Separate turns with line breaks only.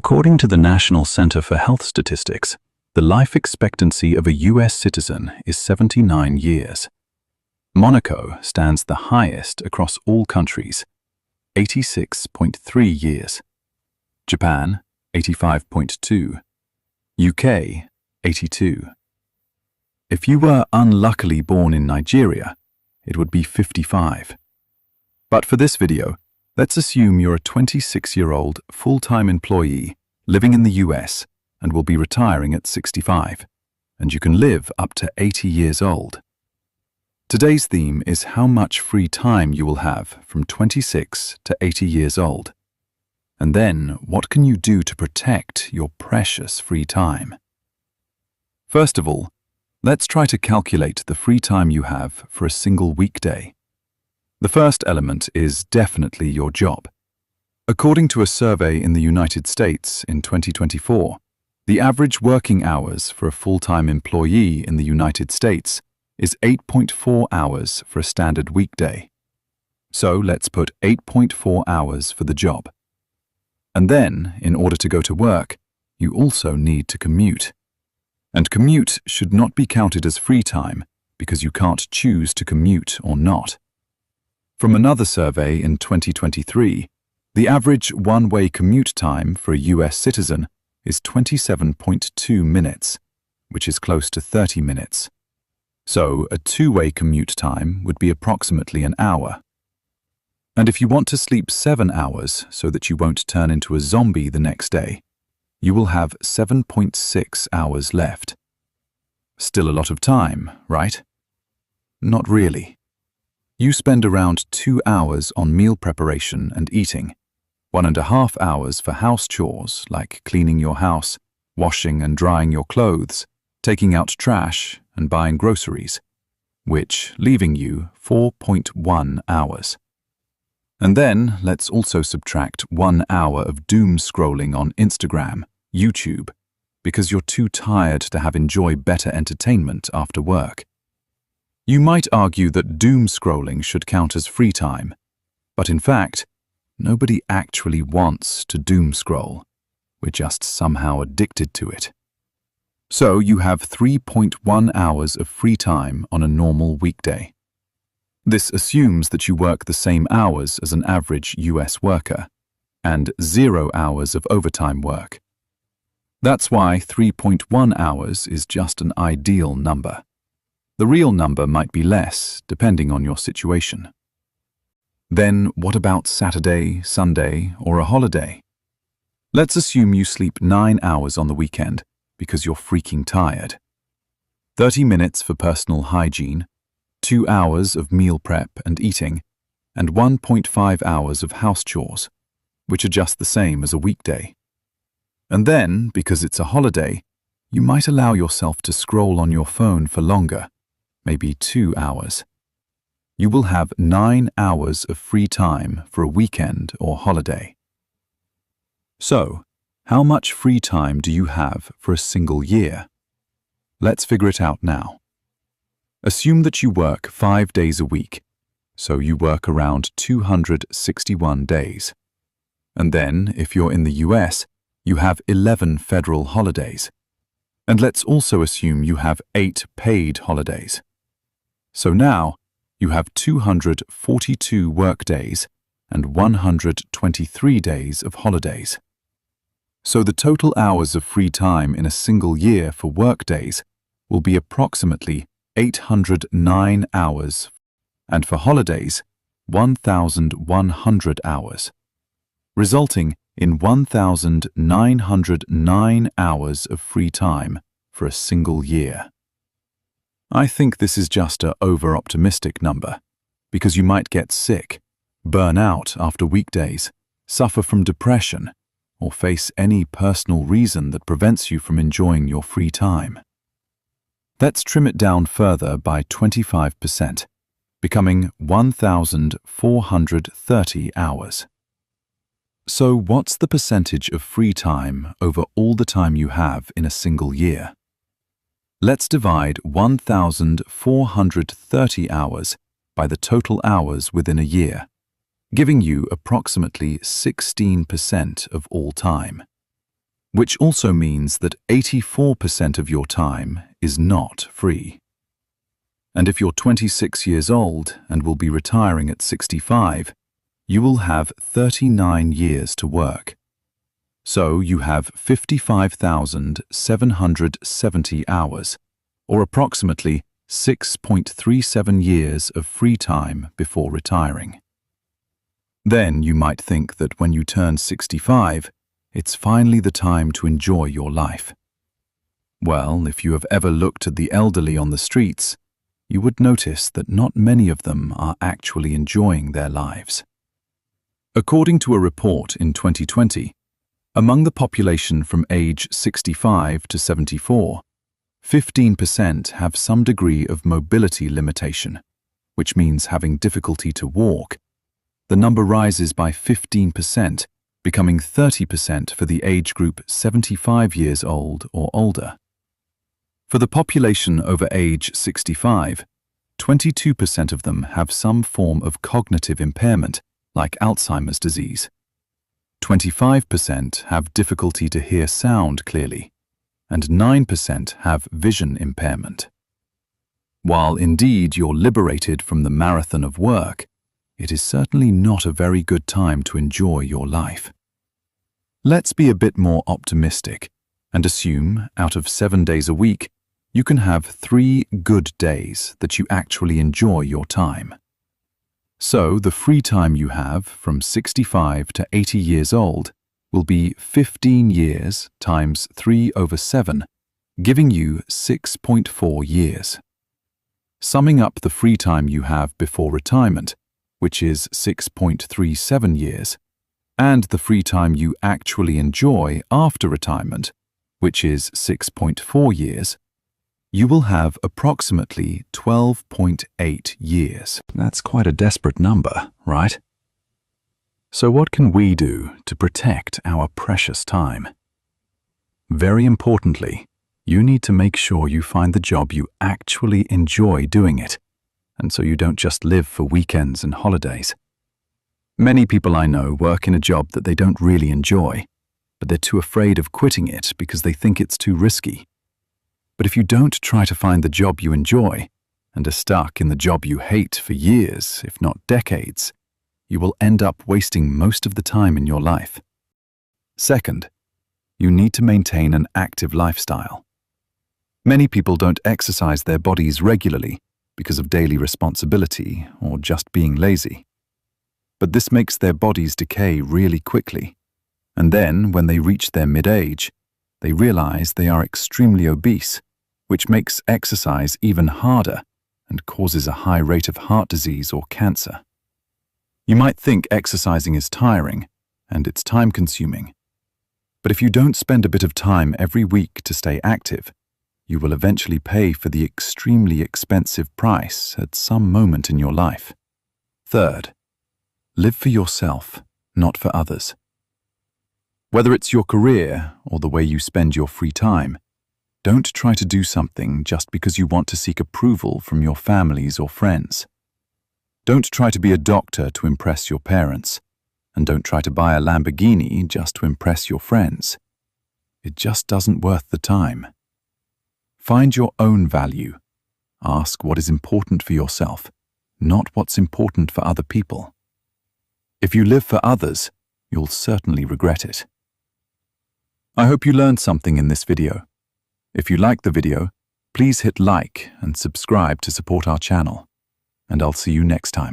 According to the National Center for Health Statistics, the life expectancy of a U.S. citizen is 79 years. Monaco stands the highest across all countries, 86.3 years. Japan, 85.2. UK, 82. If you were unluckily born in Nigeria, it would be 55. But for this video, let's assume you're a 26-year-old full-time employee living in the US and will be retiring at 65, and you can live up to 80 years old. Today's theme is how much free time you will have from 26 to 80 years old. And then, what can you do to protect your precious free time? First of all, let's try to calculate the free time you have for a single weekday. The first element is definitely your job. According to a survey in the United States in 2024, the average working hours for a full-time employee in the United States is 8.4 hours for a standard weekday. So let's put 8.4 hours for the job. And then, in order to go to work, you also need to commute. And commute should not be counted as free time because you can't choose to commute or not. From another survey in 2023, the average one-way commute time for a US citizen is 27.2 minutes, which is close to 30 minutes. So a two-way commute time would be approximately an hour. And if you want to sleep 7 hours so that you won't turn into a zombie the next day, you will have 7.6 hours left. Still a lot of time, right? Not really. You spend around 2 hours on meal preparation and eating, 1.5 hours for house chores like cleaning your house, washing and drying your clothes, taking out trash and buying groceries, which leaving you 4.1 hours. And then let's also subtract 1 hour of doom scrolling on Instagram, YouTube, because you're too tired to have better entertainment after work. You might argue that doom scrolling should count as free time, but in fact, nobody actually wants to doom scroll. We're just somehow addicted to it. So you have 3.1 hours of free time on a normal weekday. This assumes that you work the same hours as an average US worker, and 0 hours of overtime work. That's why 3.1 hours is just an ideal number. The real number might be less, depending on your situation. Then what about Saturday, Sunday, or a holiday? Let's assume you sleep 9 hours on the weekend because you're freaking tired. 30 minutes for personal hygiene, 2 hours of meal prep and eating, and 1.5 hours of house chores, which are just the same as a weekday. And then, because it's a holiday, you might allow yourself to scroll on your phone for longer, maybe 2 hours. You will have 9 hours of free time for a weekend or holiday. So, how much free time do you have for a single year? Let's figure it out now. Assume that you work 5 days a week, so you work around 261 days. And then, if you're in the US, you have 11 federal holidays. And let's also assume you have 8 paid holidays. So now, you have 242 work days and 123 days of holidays. So the total hours of free time in a single year for work days will be approximately 809 hours, and for holidays, 1,100 hours, resulting in 1,909 hours of free time for a single year. I think this is just an over-optimistic number, because you might get sick, burn out after weekdays, suffer from depression, or face any personal reason that prevents you from enjoying your free time. Let's trim it down further by 25%, becoming 1,430 hours. So what's the percentage of free time over all the time you have in a single year? Let's divide 1,430 hours by the total hours within a year, giving you approximately 16% of all time. which also means that 84% of your time is not free. And if you're 26 years old and will be retiring at 65, you will have 39 years to work. So you have 55,770 hours, or approximately 6.37 years of free time before retiring. Then you might think that when you turn 65, it's finally the time to enjoy your life. Well, if you have ever looked at the elderly on the streets, you would notice that not many of them are actually enjoying their lives. According to a report in 2020, among the population from age 65 to 74, 15% have some degree of mobility limitation, which means having difficulty to walk. The number rises by 15%, becoming 30% for the age group 75 years old or older. For the population over age 65, 22% of them have some form of cognitive impairment, like Alzheimer's disease. 25% have difficulty to hear sound clearly, and 9% have vision impairment. While indeed you're liberated from the marathon of work, it is certainly not a very good time to enjoy your life. Let's be a bit more optimistic and assume out of 7 days a week, you can have 3 good days that you actually enjoy your time. So the free time you have from 65 to 80 years old will be 15 years times 3/7, giving you 6.4 years. Summing up the free time you have before retirement, which is 6.37 years, and the free time you actually enjoy after retirement, which is 6.4 years, you will have approximately 12.8 years. That's quite a desperate number, right? So what can we do to protect our precious time? Very importantly, you need to make sure you find the job you actually enjoy doing it, and so you don't just live for weekends and holidays. Many people I know work in a job that they don't really enjoy, but they're too afraid of quitting it because they think it's too risky. But if you don't try to find the job you enjoy and are stuck in the job you hate for years, if not decades, you will end up wasting most of the time in your life. Second, you need to maintain an active lifestyle. Many people don't exercise their bodies regularly because of daily responsibility or just being lazy. But this makes their bodies decay really quickly, and then when they reach their mid-age, they realize they are extremely obese, which makes exercise even harder and causes a high rate of heart disease or cancer. You might think exercising is tiring and it's time-consuming, but if you don't spend a bit of time every week to stay active, you will eventually pay for the extremely expensive price at some moment in your life. Third, live for yourself, not for others. Whether it's your career or the way you spend your free time, don't try to do something just because you want to seek approval from your families or friends. Don't try to be a doctor to impress your parents, and don't try to buy a Lamborghini just to impress your friends. It just doesn't worth the time. Find your own value. Ask what is important for yourself, not what's important for other people. If you live for others, you'll certainly regret it. I hope you learned something in this video. If you like the video, please hit like and subscribe to support our channel, and I'll see you next time.